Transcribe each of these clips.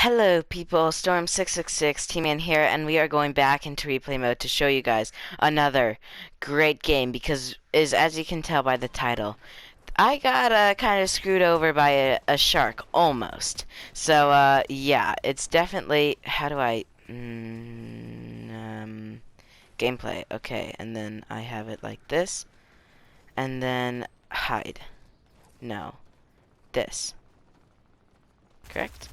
Hello people, Storm666 T-Man here, and we are going back into replay mode to show you guys another great game because, as you can tell by the title, I got kind of screwed over by a shark, almost. So, yeah, it's definitely, how do I, gameplay, okay, and then I have it like this, and then hide, no, this, correct?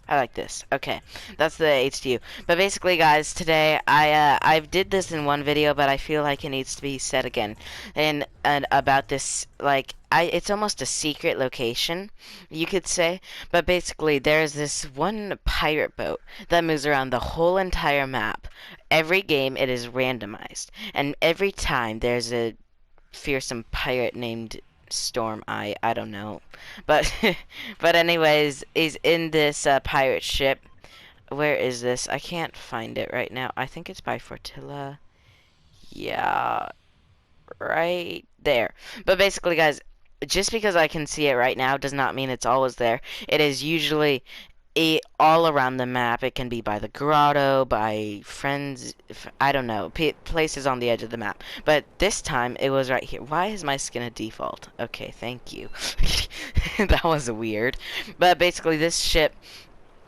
I like this. Okay, that's the HDU. But basically, guys, today I did this in one video, but I feel like it needs to be said again. And about this, like, it's almost a secret location, you could say. But basically, there's this one pirate boat that moves around the whole entire map. Every game, it is randomized, and every time there's a fearsome pirate named Storm. I don't know, but but anyways, is in this pirate ship. Where is this? I can't find it right now. I think it's by Fortilla. Yeah, right there. But basically, guys, just because I can see it right now does not mean it's always there. It is usually all around the map. It can be by the grotto, by friends, I don't know, places on the edge of the map. But this time, it was right here. Why is my skin a default? Okay, thank you. That was weird. But basically, this ship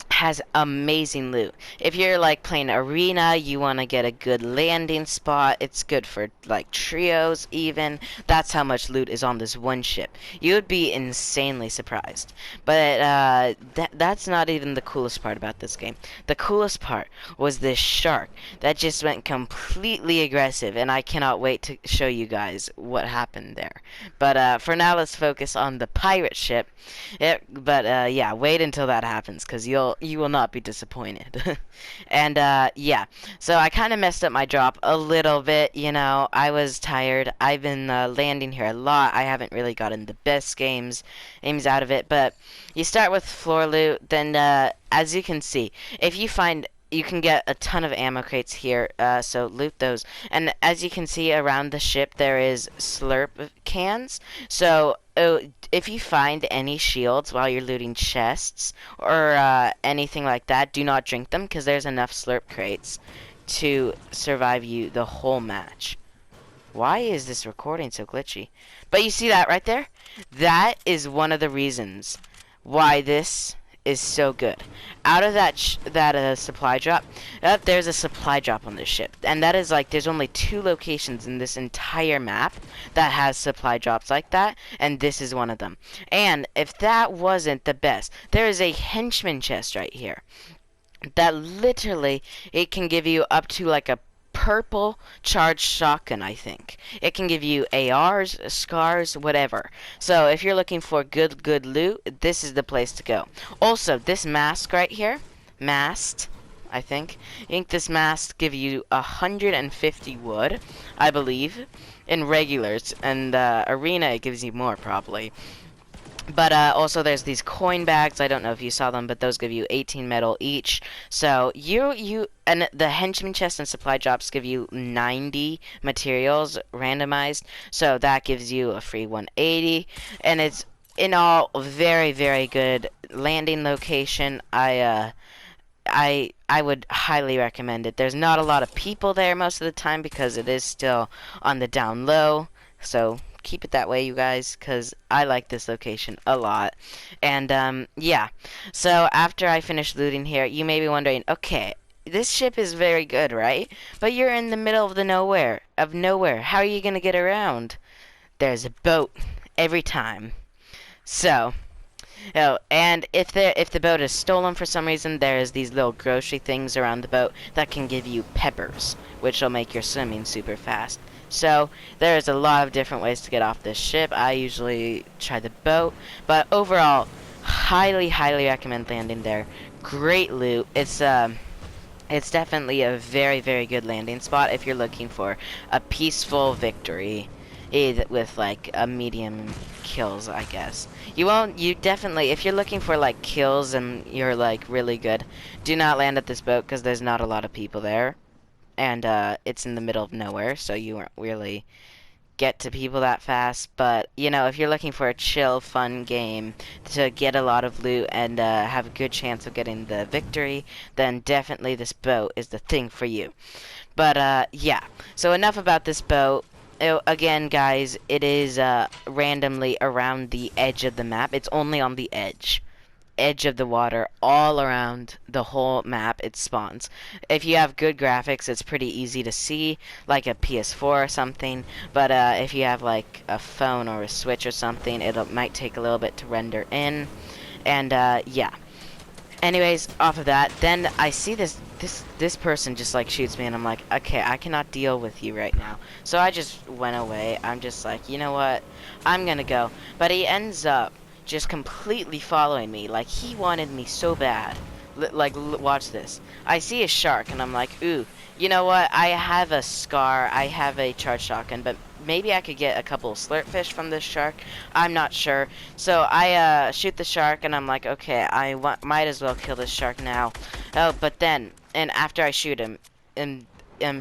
has amazing loot. If you're like playing arena, you want to get a good landing spot. It's good for like trios even. That's how much loot is on this one ship. You would be insanely surprised. But that's not even the coolest part about this game. The coolest part was this shark that just went completely aggressive, and I cannot wait to show you guys what happened there. But for now, let's focus on the pirate ship. Yeah, wait until that happens, because you will not be disappointed. And yeah, so I kind of messed up my drop a little bit. You know, I was tired. I've been landing here a lot. I haven't really gotten the best aims out of it. But you start with floor loot. Then, as you can see, if you find you can get a ton of ammo crates here, so loot those. And as you can see around the ship, there is slurp cans. So if you find any shields while you're looting chests or anything like that, do not drink them, because there's enough slurp crates to survive you the whole match. Why is this recording so glitchy? But you see that right there? That is one of the reasons why this is so good. Out of that supply drop, there's a supply drop on this ship, and that is like there's only 2 locations in this entire map that has supply drops like that, and this is one of them. And if that wasn't the best, there is a henchman chest right here that literally it can give you up to like a purple charged shotgun, I think. It can give you ARs, scars, whatever. So if you're looking for good loot, this is the place to go. Also, this mask right here, I think this mask give you 150 wood, I believe, in regulars, and arena it gives you more probably. But also there's these coin bags. I don't know if you saw them, but those give you 18 metal each. So and the henchman chest and supply drops give you 90 materials randomized. So that gives you a free 180, and it's in all very, very good landing location. I would highly recommend it. There's not a lot of people there most of the time because it is still on the down low. So keep it that way, you guys, because I like this location a lot. And yeah, so after I finish looting here, you may be wondering, okay, this ship is very good, right? But you're in the middle of the nowhere. How are you gonna get around? There's a boat every time. So and if the boat is stolen for some reason, there's these little grocery things around the boat that can give you peppers, which will make your swimming super fast. So there's a lot of different ways to get off this ship. I usually try the boat, but overall, highly recommend landing there. Great loot. It's definitely a very, very good landing spot if you're looking for a peaceful victory with like a medium kills, I guess. You definitely, if you're looking for like kills and you're like really good, do not land at this boat because there's not a lot of people there. And it's in the middle of nowhere, so you aren't really get to people that fast. But you know, if you're looking for a chill, fun game to get a lot of loot and have a good chance of getting the victory, then definitely this boat is the thing for you. But yeah. So enough about this boat. Again, guys, it is randomly around the edge of the map. It's only on the edge of the water, all around the whole map it spawns. If you have good graphics, it's pretty easy to see, like a PS4 or something. But if you have like a phone or a Switch or something, it might take a little bit to render in. And yeah. Anyways, off of that, then I see this person just like shoots me, and I'm like, okay, I cannot deal with you right now. So I just went away. I'm just like, you know what? I'm gonna go. But he ends up just completely following me. Like, he wanted me so bad. Watch this. I see a shark, and I'm like, ooh, you know what? I have a scar. I have a charged shotgun, but maybe I could get a couple of slurpfish from this shark. I'm not sure. So I shoot the shark, and I'm like, okay, might as well kill this shark now. Oh, but then, and after I shoot him, and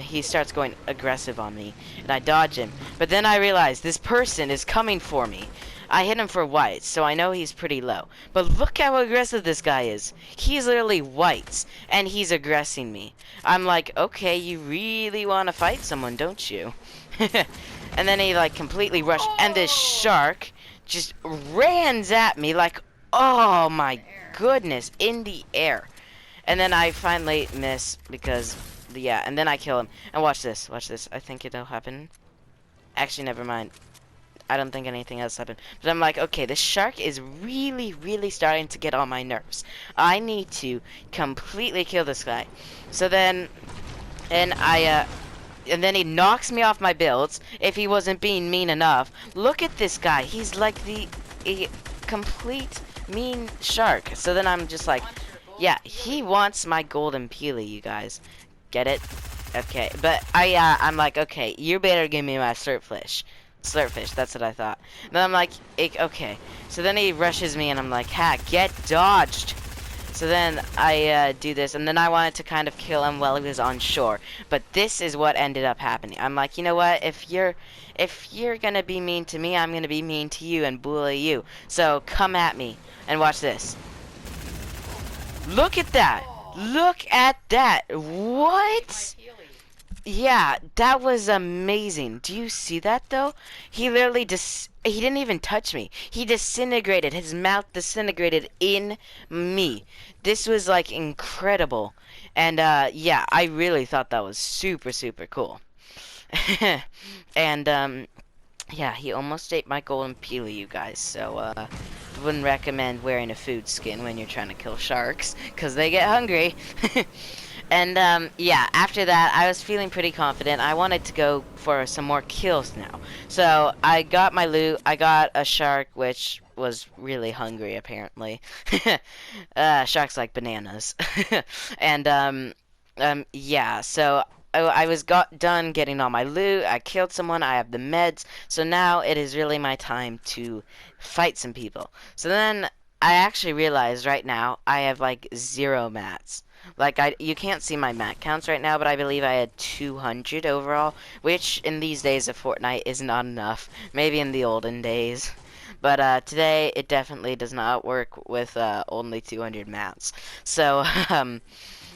he starts going aggressive on me, and I dodge him. But then I realize this person is coming for me. I hit him for whites, so I know he's pretty low. But look how aggressive this guy is. He's literally whites, and he's aggressing me. I'm like, okay, you really want to fight someone, don't you? And then he like completely rushed, and this shark just rans at me like, oh my goodness, in the air. And then I finally miss because, yeah, and then I kill him. And watch this, watch this. I think it'll happen. Actually, never mind. I don't think anything else happened. But I'm like, okay, this shark is really, really starting to get on my nerves. I need to completely kill this guy. So then, and then he knocks me off my builds if he wasn't being mean enough. Look at this guy. He's like a complete mean shark. So then I'm just like, yeah, he wants my golden peely, you guys. Get it? Okay, but I'm like, okay, you better give me my slurpfish. Slurpfish, that's what I thought. Then I'm like, okay. So then he rushes me, and I'm like, ha, get dodged. So then I do this, and then I wanted to kind of kill him while he was on shore. But this is what ended up happening. I'm like, you know what? If you're gonna be mean to me, I'm gonna be mean to you and bully you. So come at me and watch this. Look at that! Look at that! What? Yeah, that was amazing. Do you see that, though? He literally he didn't even touch me. He disintegrated. His mouth disintegrated in me. This was, like, incredible. And, yeah, I really thought that was super, super cool. And, yeah, he almost ate my golden peely, you guys. So, wouldn't recommend wearing a food skin when you're trying to kill sharks, because they get hungry. And, yeah, after that, I was feeling pretty confident. I wanted to go for some more kills now. So, I got my loot. I got a shark, which was really hungry, apparently. Sharks like bananas. And, yeah, so I was done getting all my loot. I killed someone. I have the meds. So now it is really my time to fight some people. So then I actually realized right now I have like 0 mats. Like, you can't see my mat counts right now, but I believe I had 200 overall, which in these days of Fortnite is not enough. Maybe in the olden days. But today, it definitely does not work with only 200 mats. So,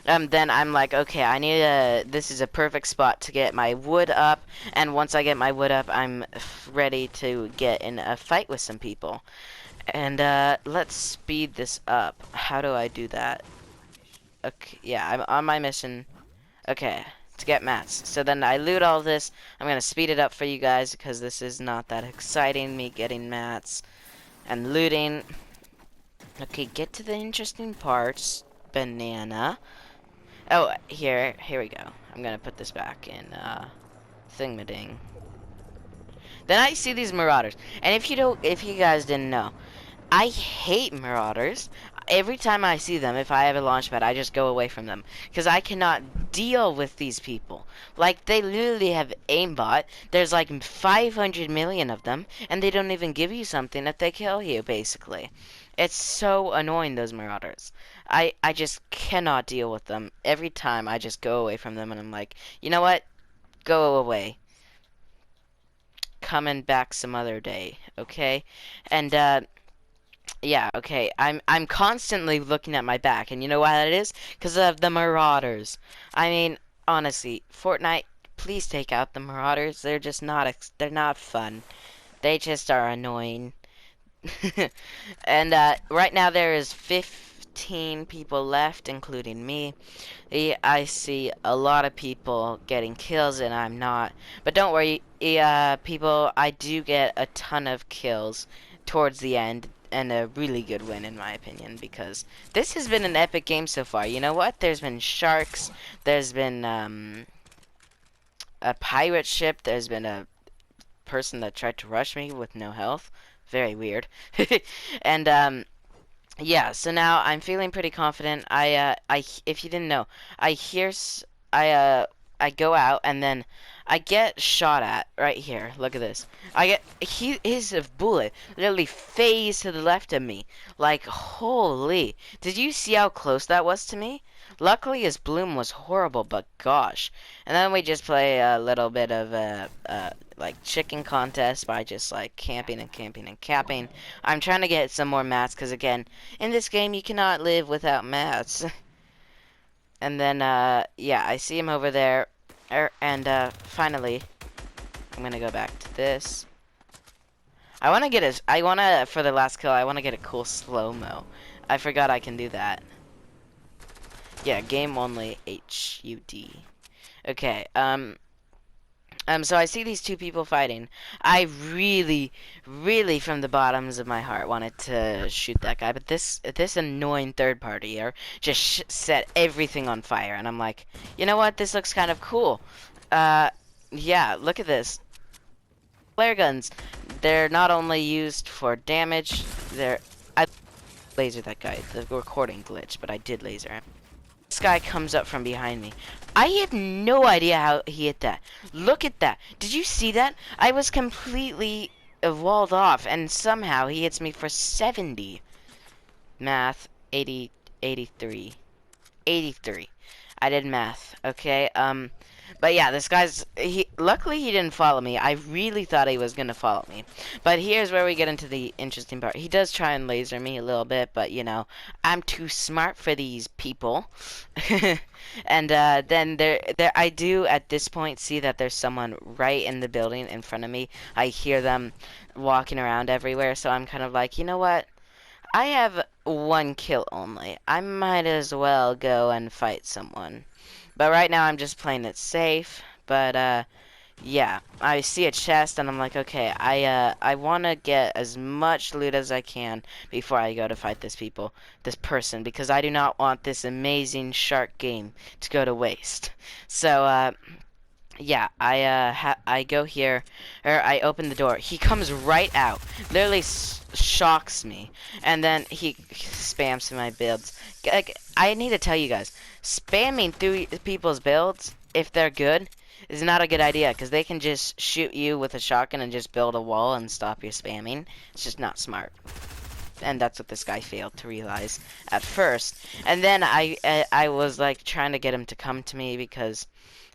then I'm like, okay, this is a perfect spot to get my wood up, and once I get my wood up, I'm ready to get in a fight with some people. And, let's speed this up. How do I do that? Okay, yeah, I'm on my mission. Okay, to get mats. So then I loot all this. I'm gonna speed it up for you guys because this is not that exciting, me getting mats and looting. Okay, get to the interesting parts. Banana. Oh, here we go. I'm gonna put this back in, thingamading. Then I see these marauders. And if you guys didn't know, I hate marauders. Every time I see them, if I have a launch pad, I just go away from them. Because I cannot deal with these people. Like, they literally have aimbot. There's like 500 million of them. And they don't even give you something if they kill you, basically. It's so annoying, those marauders. I just cannot deal with them. Every time, I just go away from them. And I'm like, you know what? Go away. coming back some other day, okay? And yeah, okay. I'm constantly looking at my back, and you know why that is? Because of the Marauders. I mean, honestly, Fortnite, please take out the Marauders. They're just not they're not fun. They just are annoying. And right now there is 15 people left, including me. I see a lot of people getting kills, and I'm not. But don't worry, people, I do get a ton of kills towards the end, and a really good win, in my opinion, because this has been an epic game so far. You know what? There's been sharks, there's been a pirate ship, there's been a person that tried to rush me with no health. Very weird. And yeah, so now I'm feeling pretty confident. If you didn't know, I hear, I go out and then I get shot at right here. Look at this. His bullet literally phased to the left of me. Like, holy. Did you see how close that was to me? Luckily, his bloom was horrible, but gosh. And then we just play a little bit of like chicken contest by just like camping and camping and camping. I'm trying to get some more mats because again, in this game you cannot live without mats. And then yeah, I see him over there, and finally, I'm gonna go back to this. For the last kill, I wanna get a cool slow-mo. I forgot I can do that. Yeah, game only HUD. Okay, so I see these two people fighting. I really, really, from the bottoms of my heart, wanted to shoot that guy, but this annoying third party here just set everything on fire, and I'm like, you know what? This looks kind of cool. Yeah, look at this. Flare guns. They're not only used for damage. I lasered that guy. The recording glitched, but I did laser him. This guy comes up from behind me. I have no idea how he hit that. Look at that. Did you see that? I was completely walled off, and somehow he hits me for 70. Math, 80, 83. 83. I did math, okay? But yeah, this guy's, luckily he didn't follow me. I really thought he was gonna follow me. But here's where we get into the interesting part. He does try and laser me a little bit, but you know, I'm too smart for these people. And then I do at this point see that there's someone right in the building in front of me. I hear them walking around everywhere, so I'm kind of like, you know what? I have one kill only. I might as well go and fight someone. But right now I'm just playing it safe. But yeah, I see a chest and I'm like, okay, I want to get as much loot as I can before I go to fight this person, because I do not want this amazing shark game to go to waste. So yeah, I go here, or I open the door. He comes right out, literally shocks me, and then he spams through my builds. Like, I need to tell you guys, spamming through people's builds, if they're good, is not a good idea, because they can just shoot you with a shotgun and just build a wall and stop your spamming. It's just not smart. And that's what this guy failed to realize at first. And then I was like trying to get him to come to me because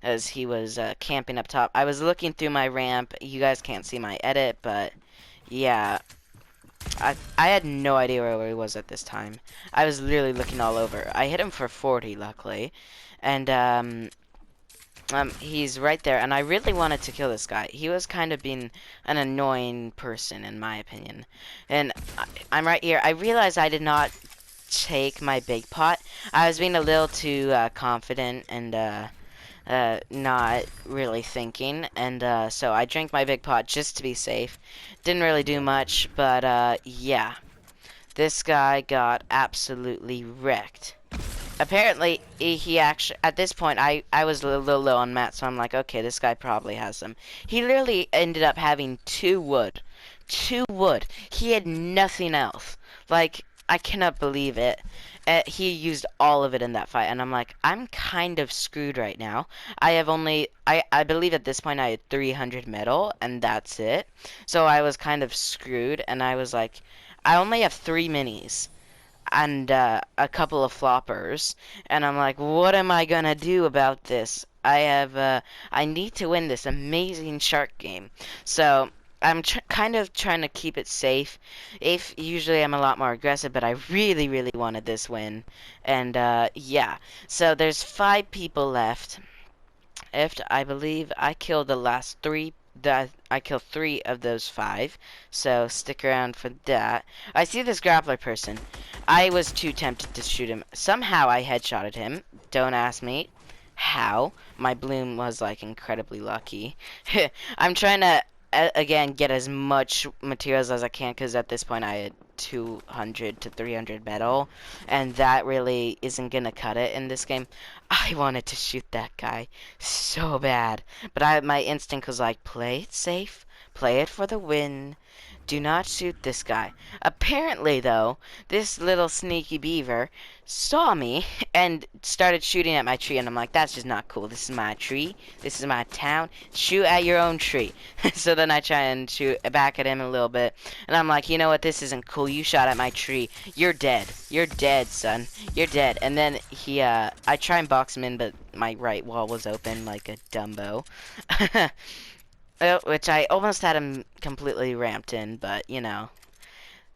as he was camping up top. I was looking through my ramp. You guys can't see my edit, but yeah. I had no idea where he was at this time. I was literally looking all over. I hit him for 40, luckily. And he's right there, and I really wanted to kill this guy. He was kind of being an annoying person, in my opinion. And I'm right here. I realized I did not take my big pot. I was being a little too confident and not really thinking, and so I drank my big pot just to be safe. Didn't really do much, but yeah. This guy got absolutely wrecked. Apparently, he actually, at this point, I was a little low on mats, so I'm like, okay, this guy probably has some. He literally ended up having 2 wood. 2 wood. He had nothing else. Like, I cannot believe it. He used all of it in that fight, and I'm like, I'm kind of screwed right now. I have only, I believe at this point I had 300 metal, and that's it. So I was kind of screwed, and I was like, I only have 3 minis and a couple of floppers, and I'm like, what am I gonna do about this? I need to win this amazing shark game. So I'm kind of trying to keep it safe. If usually I'm a lot more aggressive, but I really, really wanted this win. And yeah. So there's 5 people left. If I believe I killed the last 3. I killed 3 of those 5. So stick around for that. I see this grappler person. I was too tempted to shoot him. Somehow I headshotted him. Don't ask me how. My bloom was like incredibly lucky. I'm trying to again get as much materials as I can, because at this point I had 200 to 300 metal, and that really isn't gonna cut it in this game. I wanted to shoot that guy so bad, but my instinct was like, play it safe, play it for the win. Do not shoot this guy. Apparently, though, this little sneaky beaver saw me and started shooting at my tree, and I'm like, that's just not cool. This is my tree. This is my town. Shoot at your own tree. So then I try and shoot back at him a little bit, and I'm like, you know what? This isn't cool. You shot at my tree. You're dead. You're dead, son. You're dead. And then I try and box him in, but my right wall was open like a Dumbo. Which I almost had him completely ramped in, but, you know.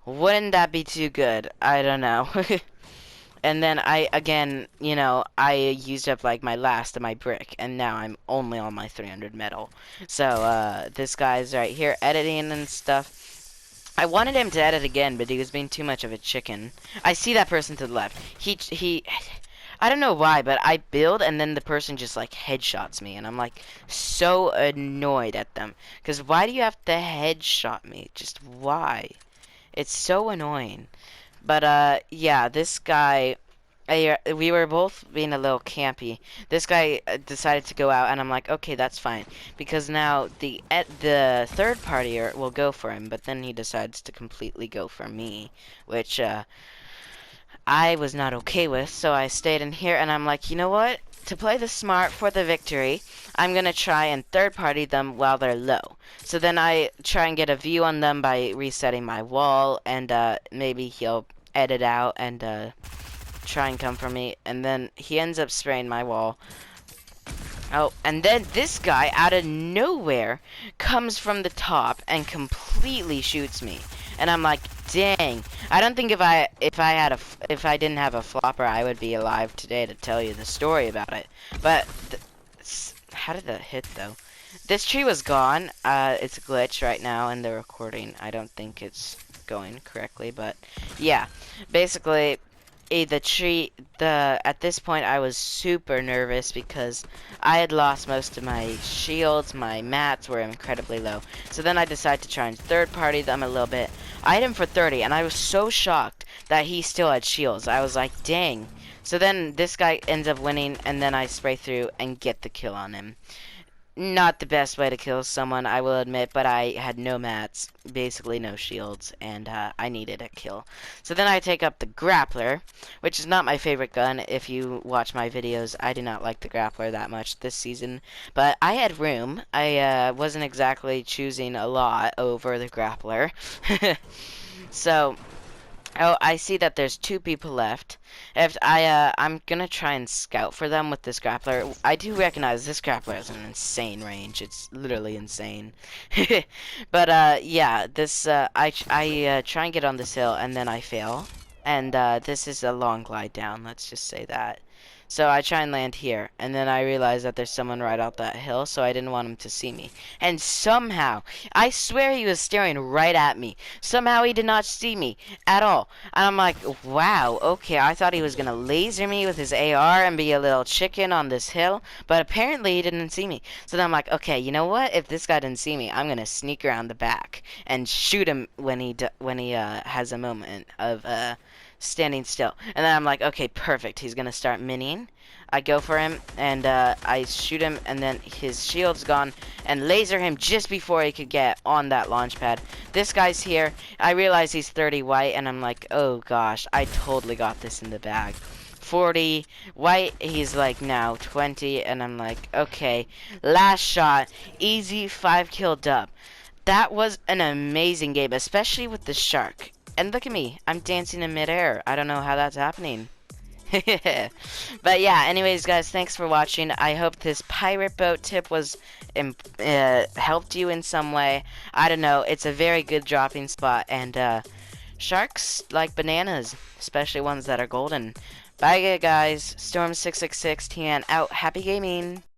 Wouldn't that be too good? I don't know. And then again, you know, I used up, like, my last of my brick, and now I'm only on my 300 metal. So, this guy's right here editing and stuff. I wanted him to edit again, but he was being too much of a chicken. I see that person to the left. I don't know why, but I build and then the person just like headshots me, and I'm like so annoyed at them. Because why do you have to headshot me? Just why? It's so annoying. But yeah, this guy, we were both being a little campy. This guy decided to go out, and I'm like, okay, that's fine, because now the third partier will go for him, but then he decides to completely go for me, which I was not okay with, so I stayed in here, and I'm like, you know what? To play the smart for the victory, I'm gonna try and third party them while they're low. So then I try and get a view on them by resetting my wall, and maybe he'll edit out and try and come for me, and then he ends up spraying my wall. Oh, and then this guy out of nowhere comes from the top and completely shoots me. And I'm like, dang. I don't think if I didn't have a flopper, I would be alive today to tell you the story about it. But how did that hit though? This tree was gone. It's a glitch right now in the recording. I don't think it's going correctly, but yeah. Basically, at this point I was super nervous because I had lost most of my shields. My mats were incredibly low. So then I decided to try and third party them a little bit. I hit him for 30, and I was so shocked that he still had shields. I was like, dang. So then this guy ends up winning, and then I spray through and get the kill on him. Not the best way to kill someone, I will admit, but I had no mats, basically no shields, and I needed a kill. So then I take up the grappler, which is not my favorite gun. If you watch my videos, I do not like the grappler that much this season, but I had room. I wasn't exactly choosing a lot over the grappler. So, oh, I see that there's 2 people left. I'm gonna try and scout for them with this grappler. I do recognize this grappler has an insane range. It's literally insane. But yeah, this I try and get on this hill, and then I fail. And this is a long glide down. Let's just say that. So I try and land here, and then I realize that there's someone right out that hill, so I didn't want him to see me. And somehow, I swear he was staring right at me. Somehow he did not see me at all. And I'm like, wow, okay, I thought he was gonna laser me with his AR and be a little chicken on this hill, but apparently he didn't see me. So then I'm like, okay, you know what? If this guy didn't see me, I'm gonna sneak around the back and shoot him when he has a moment of standing still. And then I'm like, okay, perfect. He's gonna start mining. I go for him, and I shoot him, and then his shield's gone, and laser him just before he could get on that launch pad. This guy's here. I realize he's 30 white, and I'm like, oh gosh, I totally got this in the bag. 40 white, he's like now 20, and I'm like, okay, last shot, easy 5-kill dub. That was an amazing game, especially with the shark. And look at me, I'm dancing in midair. I don't know how that's happening. But yeah, anyways, guys, thanks for watching. I hope this pirate boat tip was helped you in some way. I don't know. It's a very good dropping spot, and sharks like bananas, especially ones that are golden. Bye, guys. Storm666 TN out. Happy gaming.